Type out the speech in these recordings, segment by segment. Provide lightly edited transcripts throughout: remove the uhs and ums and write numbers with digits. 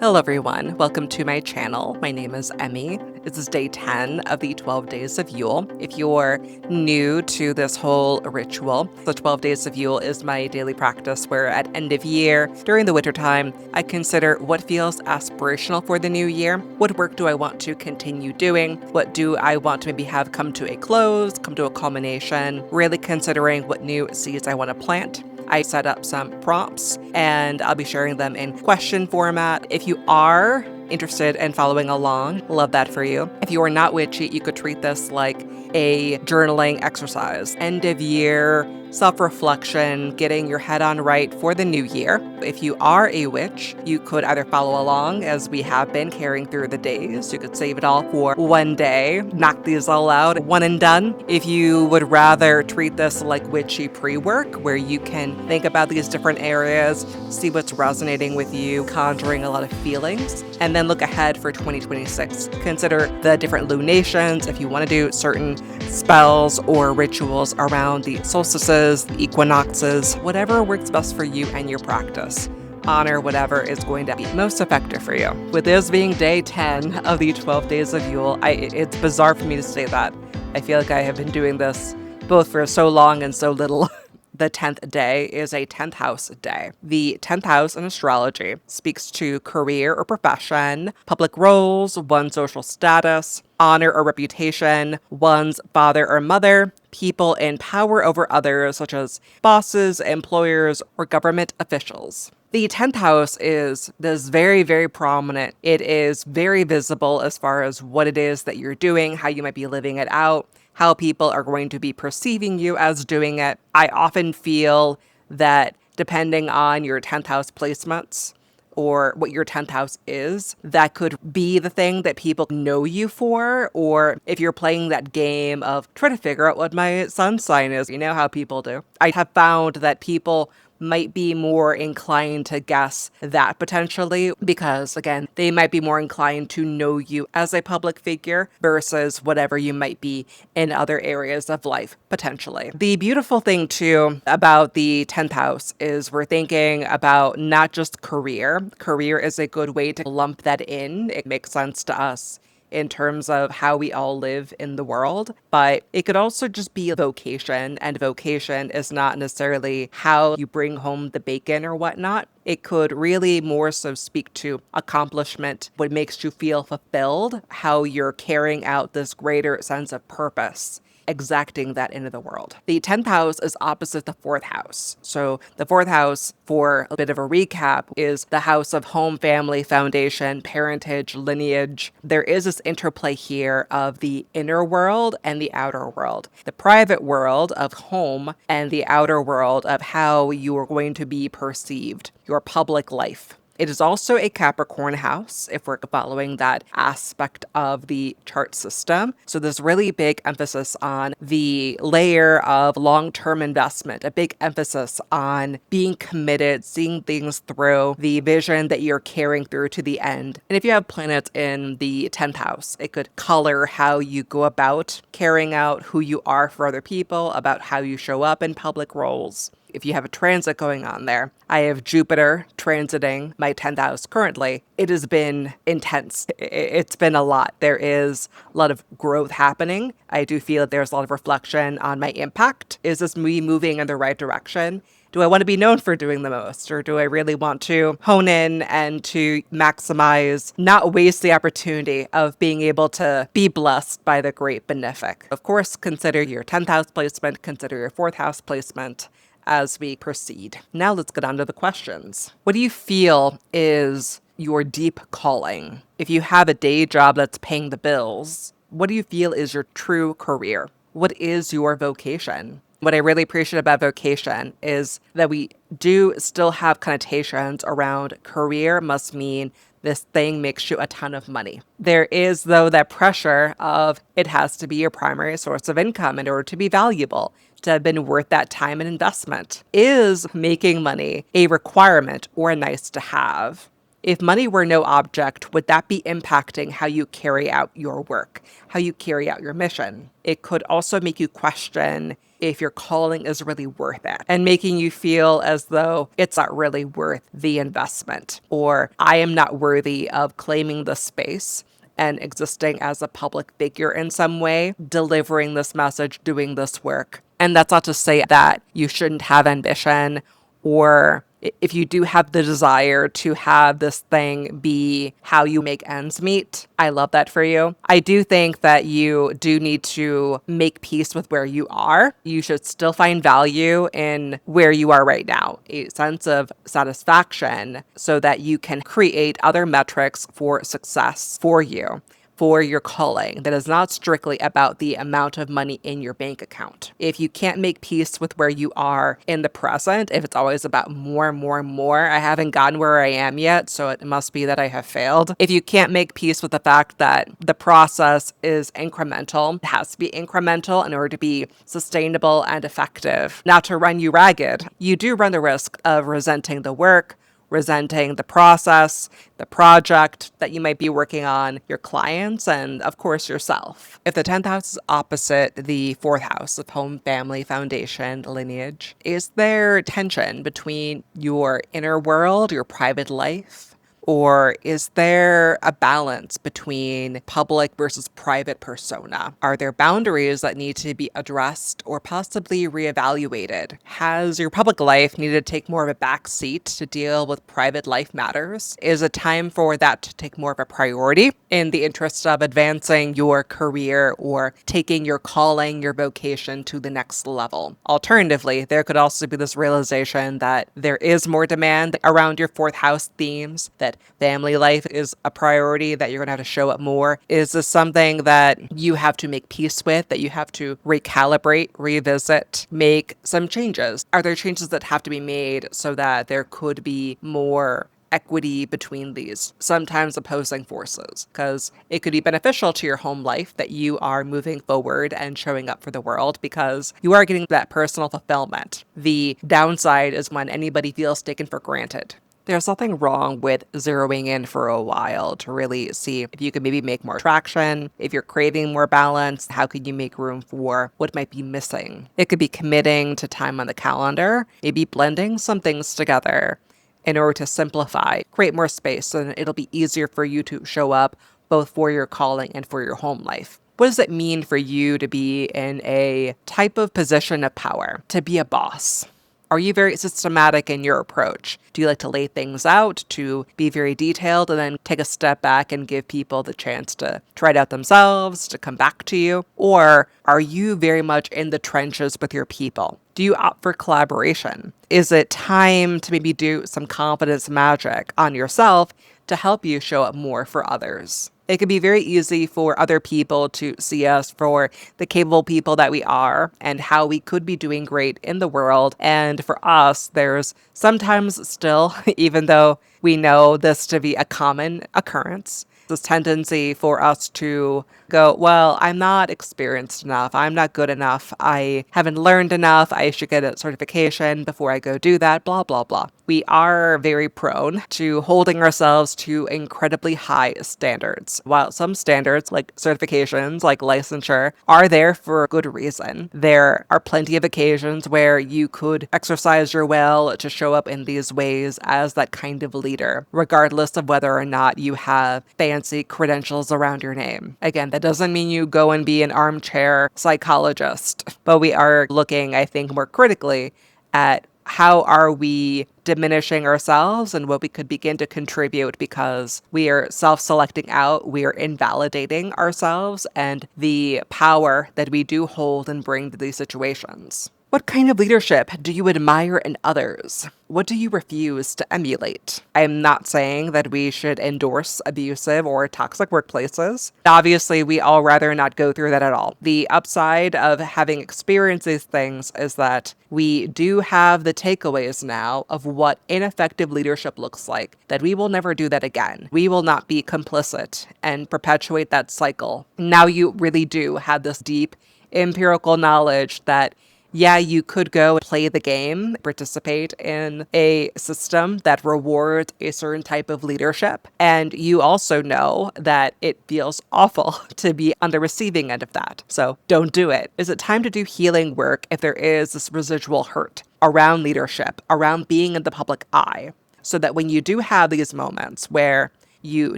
Hello everyone, welcome to my channel. My name is Emmy. This is day 10 of the 12 days of Yule. If you're new to this whole ritual, the 12 days of Yule is my daily practice where at end of year, during the winter time, I consider what feels aspirational for the new year. What work do I want to continue doing? What do I want to maybe have come to a close, come to a culmination? Really considering what new seeds I want to plant. I set up some prompts and I'll be sharing them in question format. If you are interested in following along, love that for you. If you are not witchy, you could treat this like a journaling exercise. End of year, self-reflection, getting your head on right for the new year. If you are a witch, you could either follow along as we have been carrying through the days. You could save it all for one day, knock these all out, one and done. If you would rather treat this like witchy pre-work, where you can think about these different areas, see what's resonating with you, conjuring a lot of feelings, and then look ahead for 2026. Consider the different lunations if you want to do certain spells or rituals around the solstices, the equinoxes, whatever works best for you and your practice. Honor whatever is going to be most effective for you. With this being day 10 of the 12 days of Yule, it's bizarre for me to say that. I feel like I have been doing this both for so long and so little. The 10th day is a 10th house day. The 10th house in astrology speaks to career or profession, public roles, one's social status, honor or reputation, one's father or mother, people in power over others, such as bosses, employers, or government officials. The 10th house is very, very prominent. It is very visible as far as what it is that you're doing, how you might be living it out, how people are going to be perceiving you as doing it. I often feel that depending on your 10th house placements or what your 10th house is, that could be the thing that people know you for. Or if you're playing that game of trying to figure out what my sun sign is, you know how people do. I have found that people might be more inclined to guess that potentially because, again, they might be more inclined to know you as a public figure versus whatever you might be in other areas of life, potentially. The beautiful thing, too, about the 10th house is we're thinking about not just career. Career is a good way to lump that in. It makes sense to us in terms of how we all live in the world, but it could also just be a vocation, and vocation is not necessarily how you bring home the bacon or whatnot. It could really more so speak to accomplishment, what makes you feel fulfilled, how you're carrying out this greater sense of purpose, exacting that into the world. The 10th house is opposite the 4th house. So the 4th house, for a bit of a recap, is the house of home, family, foundation, parentage, lineage. There is this interplay here of the inner world and the outer world. The private world of home and the outer world of how you are going to be perceived, your public life. It is also a Capricorn house, if we're following that aspect of the chart system. So there's really big emphasis on the layer of long-term investment, a big emphasis on being committed, seeing things through, the vision that you're carrying through to the end. And if you have planets in the 10th house, it could color how you go about carrying out who you are for other people, about how you show up in public roles. If you have a transit going on there, I have Jupiter transiting my 10th house currently. It has been intense. It's been a lot. There is a lot of growth happening. I do feel that there's a lot of reflection on my impact. Is this me moving in the right direction? Do I want to be known for doing the most, or do I really want to hone in and to maximize, not waste the opportunity of being able to be blessed by the great benefic? Of course, consider your 10th house placement, consider your 4th house placement as we proceed. Now let's get on to the questions. What do you feel is your deep calling? If you have a day job that's paying the bills, what do you feel is your true career? What is your vocation? What I really appreciate about vocation is that we do still have connotations around career must mean this thing makes you a ton of money. There is, though, that pressure of it has to be your primary source of income in order to be valuable, to have been worth that time and investment. Is making money a requirement or a nice to have? If money were no object, would that be impacting how you carry out your work, how you carry out your mission? It could also make you question if your calling is really worth it, and making you feel as though it's not really worth the investment, or I am not worthy of claiming the space and existing as a public figure in some way, delivering this message, doing this work. And that's not to say that you shouldn't have ambition, or if you do have the desire to have this thing be how you make ends meet. I love that for you. I do think that you do need to make peace with where you are. You should still find value in where you are right now, a sense of satisfaction, so that you can create other metrics for success for you, for your calling, that is not strictly about the amount of money in your bank account. If you can't make peace with where you are in the present, if it's always about more, I haven't gotten where I am yet, so it must be that I have failed. If you can't make peace with the fact that the process is incremental, it has to be incremental in order to be sustainable and effective, not to run you ragged, you do run the risk of resenting the work, resenting the process, the project that you might be working on, your clients, and of course yourself. If the 10th house is opposite the 4th house of home, family, foundation, lineage, is there tension between your inner world, your private life? Or is there a balance between public versus private persona? Are there boundaries that need to be addressed or possibly reevaluated? Has your public life needed to take more of a back seat to deal with private life matters? Is it time for that to take more of a priority in the interest of advancing your career or taking your calling, your vocation to the next level? Alternatively, there could also be this realization that there is more demand around your 4th house themes, that family life is a priority, that you're going to have to show up more. Is this something that you have to make peace with, that you have to recalibrate, revisit, make some changes? Are there changes that have to be made so that there could be more equity between these sometimes opposing forces? Because it could be beneficial to your home life that you are moving forward and showing up for the world because you are getting that personal fulfillment. The downside is when anybody feels taken for granted. There's nothing wrong with zeroing in for a while to really see if you can maybe make more traction. If you're craving more balance, how can you make room for what might be missing? It could be committing to time on the calendar, maybe blending some things together in order to simplify, create more space, so that it'll be easier for you to show up both for your calling and for your home life. What does it mean for you to be in a type of position of power, to be a boss? Are you very systematic in your approach? Do you like to lay things out, to be very detailed, and then take a step back and give people the chance to try it out themselves, to come back to you? Or are you very much in the trenches with your people? Do you opt for collaboration? Is it time to maybe do some confidence magic on yourself to help you show up more for others? It can be very easy for other people to see us for the capable people that we are and how we could be doing great in the world. And for us, there's sometimes still, even though we know this to be a common occurrence, this tendency for us to go, well, I'm not experienced enough. I'm not good enough. I haven't learned enough. I should get a certification before I go do that, blah, blah, blah. We are very prone to holding ourselves to incredibly high standards. While some standards, like certifications, like licensure, are there for a good reason, there are plenty of occasions where you could exercise your will to show up in these ways as that kind of leader, regardless of whether or not you have fancy credentials around your name. Again, that doesn't mean you go and be an armchair psychologist, but we are looking, I think, more critically at how are we diminishing ourselves and what we could begin to contribute, because we are self-selecting out, we are invalidating ourselves and the power that we do hold and bring to these situations. What kind of leadership do you admire in others? What do you refuse to emulate? I am not saying that we should endorse abusive or toxic workplaces. Obviously, we all rather not go through that at all. The upside of having experienced these things is that we do have the takeaways now of what ineffective leadership looks like, that we will never do that again. We will not be complicit and perpetuate that cycle. Now you really do have this deep empirical knowledge that Yeah, you could go play the game, participate in a system that rewards a certain type of leadership. And you also know that it feels awful to be on the receiving end of that. So don't do it. Is it time to do healing work if there is this residual hurt around leadership, around being in the public eye? So that when you do have these moments where you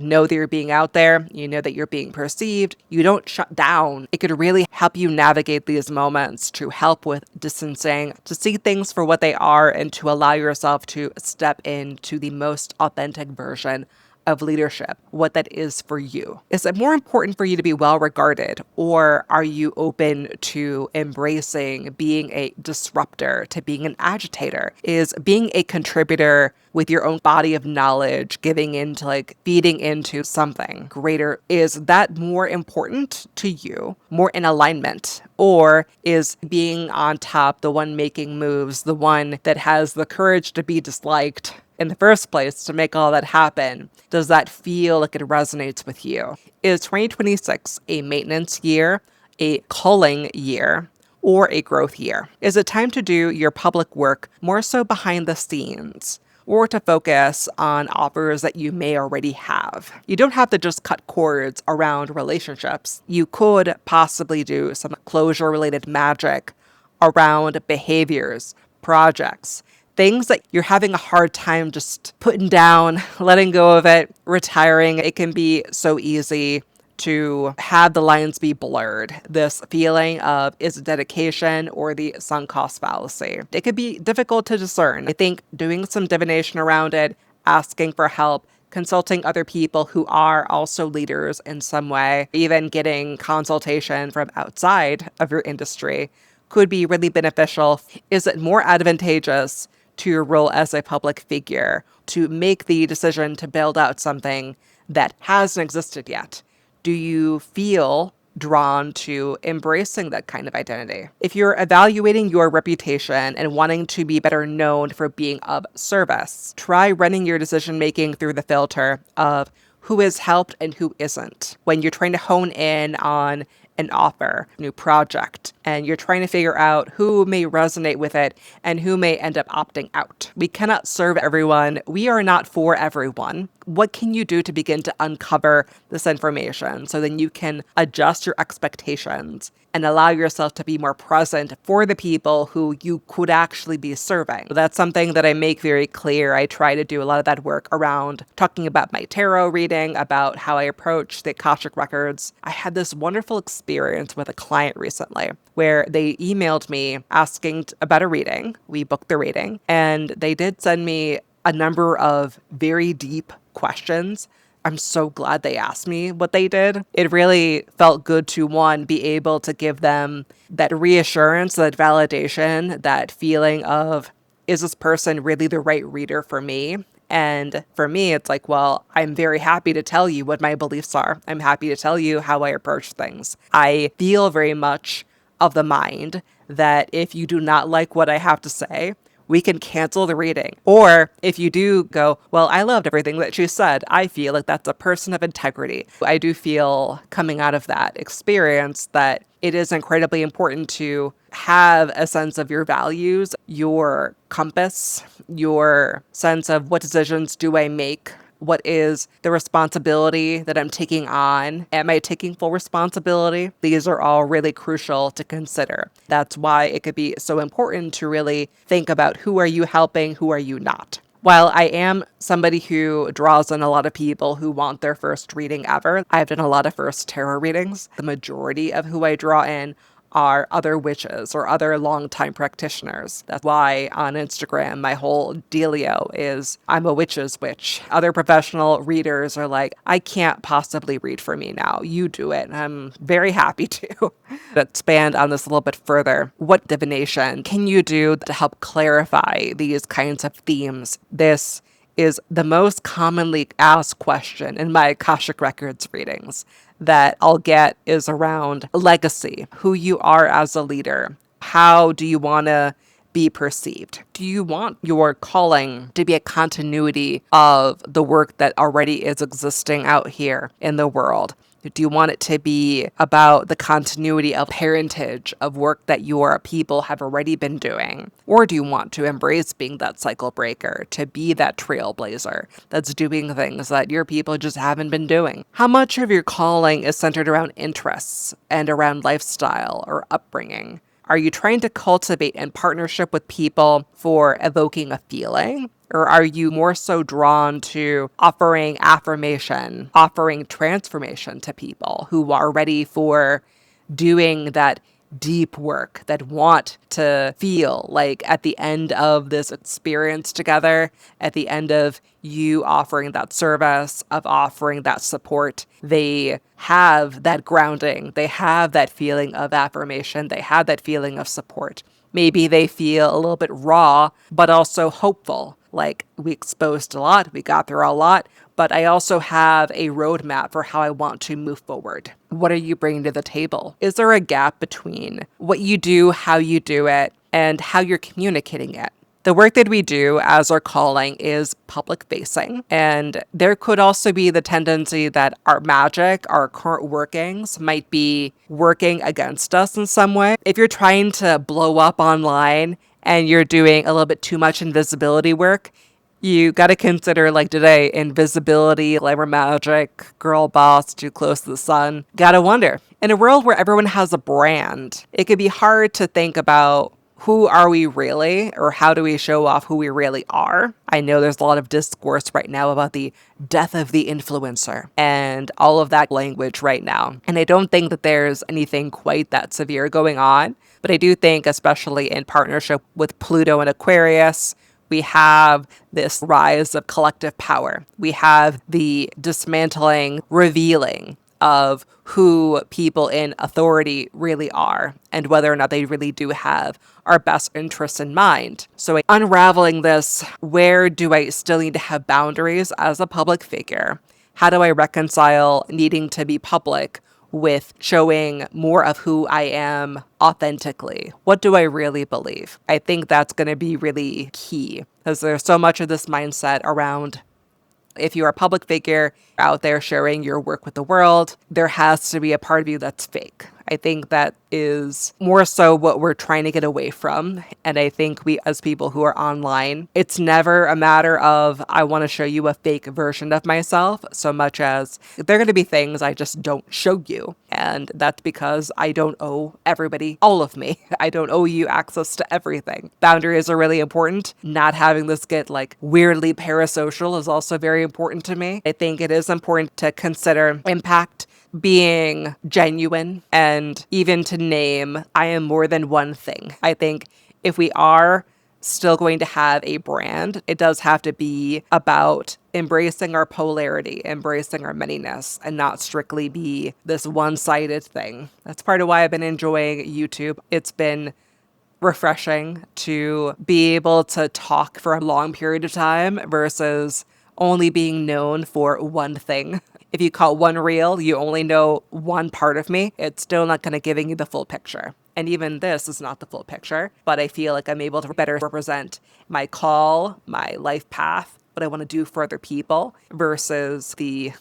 know that you're being out there, you know that you're being perceived, you don't shut down. It could really help you navigate these moments to help with distancing, to see things for what they are, and to allow yourself to step into the most authentic version of leadership, what that is for you. Is it more important for you to be well regarded, or are you open to embracing being a disruptor, to being an agitator? Is being a contributor with your own body of knowledge, giving into feeding into something greater, is that more important to you, more in alignment? Or is being on top, the one making moves, the one that has the courage to be disliked in the first place to make all that happen? Does that feel like it resonates with you? Is 2026 a maintenance year, a culling year, or a growth year? Is it time to do your public work more so behind the scenes, or to focus on offers that you may already have? You don't have to just cut cords around relationships. You could possibly do some closure related magic around behaviors, projects, things that you're having a hard time just putting down, letting go of it, retiring. It can be so easy to have the lines be blurred. This feeling of, is it dedication or the sunk cost fallacy? It could be difficult to discern. I think doing some divination around it, asking for help, consulting other people who are also leaders in some way, even getting consultation from outside of your industry could be really beneficial. Is it more advantageous to your role as a public figure to make the decision to build out something that hasn't existed yet? Do you feel drawn to embracing that kind of identity? If you're evaluating your reputation and wanting to be better known for being of service, try running your decision making through the filter of who is helped and who isn't. When you're trying to hone in on an offer, new project, and you're trying to figure out who may resonate with it and who may end up opting out. We cannot serve everyone. We are not for everyone. What can you do to begin to uncover this information so then you can adjust your expectations and allow yourself to be more present for the people who you could actually be serving? That's something that I make very clear. I try to do a lot of that work around talking about my tarot reading, about how I approach the Akashic records. I had this wonderful experience with a client recently where they emailed me asking about a reading. We booked the reading, and they did send me a number of very deep questions. I'm so glad they asked me what they did. It really felt good to, one, be able to give them that reassurance, that validation, that feeling of, is this person really the right reader for me? And for me, it's like, well, I'm very happy to tell you what my beliefs are. I'm happy to tell you how I approach things. I feel very much of the mind that if you do not like what I have to say, we can cancel the reading. Or if you do go, well, I loved everything that she said, I feel like that's a person of integrity. I do feel coming out of that experience that it is incredibly important to have a sense of your values, your compass, your sense of what decisions do I make? What is the responsibility that I'm taking on? Am I taking full responsibility? These are all really crucial to consider. That's why it could be so important to really think about, who are you helping? Who are you not? While I am somebody who draws in a lot of people who want their first reading ever, I've done a lot of first tarot readings. The majority of who I draw in are other witches or other longtime practitioners. That's why on Instagram, my whole dealio is I'm a witch's witch. Other professional readers are like, I can't possibly read for me now. You do it. And I'm very happy to expand on this a little bit further. What divination can you do to help clarify these kinds of themes? This is the most commonly asked question in my Akashic Records readings that I'll get is around legacy, who you are as a leader. How do you want to be perceived? Do you want your calling to be a continuity of the work that already is existing out here in the world? Do you want it to be about the continuity of parentage of work that your people have already been doing? Or do you want to embrace being that cycle breaker, to be that trailblazer that's doing things that your people just haven't been doing? How much of your calling is centered around interests and around lifestyle or upbringing? Are you trying to cultivate in partnership with people for evoking a feeling? Or are you more so drawn to offering affirmation, offering transformation to people who are ready for doing that deep work, that want to feel like at the end of this experience together, at the end of you offering that service, of offering that support, they have that grounding, they have that feeling of affirmation, they have that feeling of support. Maybe they feel a little bit raw, but also hopeful. Like, we exposed a lot, we got through a lot, but I also have a roadmap for how I want to move forward. What are you bringing to the table? Is there a gap between what you do, how you do it, and how you're communicating it? The work that we do as our calling is public facing, and there could also be the tendency that our magic, our current workings, might be working against us in some way. If you're trying to blow up online and you're doing a little bit too much invisibility work, you got to consider, like today, invisibility, glamour magic, girl boss, too close to the sun. Gotta wonder, in a world where everyone has a brand, it could be hard to think about who are we really, or how do we show off who we really are? I know there's a lot of discourse right now about the death of the influencer and all of that language right now. And I don't think that there's anything quite that severe going on, but I do think, especially in partnership with Pluto and Aquarius, we have this rise of collective power. We have the dismantling, revealing of who people in authority really are and whether or not they really do have our best interests in mind. So unraveling this, where do I still need to have boundaries as a public figure? How do I reconcile needing to be public with showing more of who I am authentically? What do I really believe? I think that's going to be really key, because there's so much of this mindset around, if you're a public figure out there sharing your work with the world, there has to be a part of you that's fake. I think that is more so what we're trying to get away from. And I think we, as people who are online, it's never a matter of, I want to show you a fake version of myself, so much as there are going to be things I just don't show you. And that's because I don't owe everybody all of me. I don't owe you access to everything. Boundaries are really important. Not having this get like weirdly parasocial is also very important to me. I think it is important to consider impact, being genuine, and even to name, I am more than one thing. I think if we are still going to have a brand, it does have to be about embracing our polarity, embracing our manyness, and not strictly be this one-sided thing. That's part of why I've been enjoying YouTube. It's been refreshing to be able to talk for a long period of time versus only being known for one thing. If you call one reel, you only know one part of me, it's still not going to giving you the full picture. And even this is not the full picture, but I feel like I'm able to better represent my call, my life path, what I want to do for other people versus the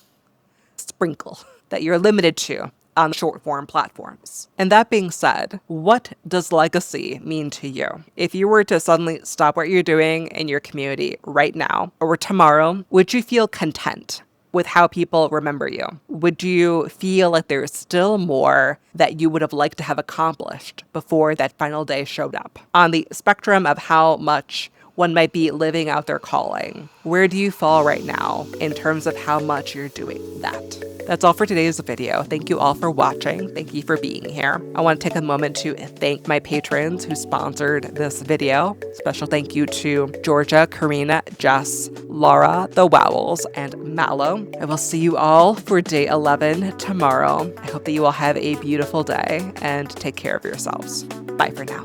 sprinkle that you're limited to on short form platforms. And that being said, what does legacy mean to you? If you were to suddenly stop what you're doing in your community right now or tomorrow, would you feel content with how people remember you? Would you feel like there's still more that you would have liked to have accomplished before that final day showed up? On the spectrum of how much one might be living out their calling, where do you fall right now in terms of how much you're doing that? That's all for today's video. Thank you all for watching. Thank you for being here. I want to take a moment to thank my patrons who sponsored this video. Special thank you to Georgia, Karina, Jess, Laura, The Wowels, and Mallow. I will see you all for day 11 tomorrow. I hope that you all have a beautiful day and take care of yourselves. Bye for now.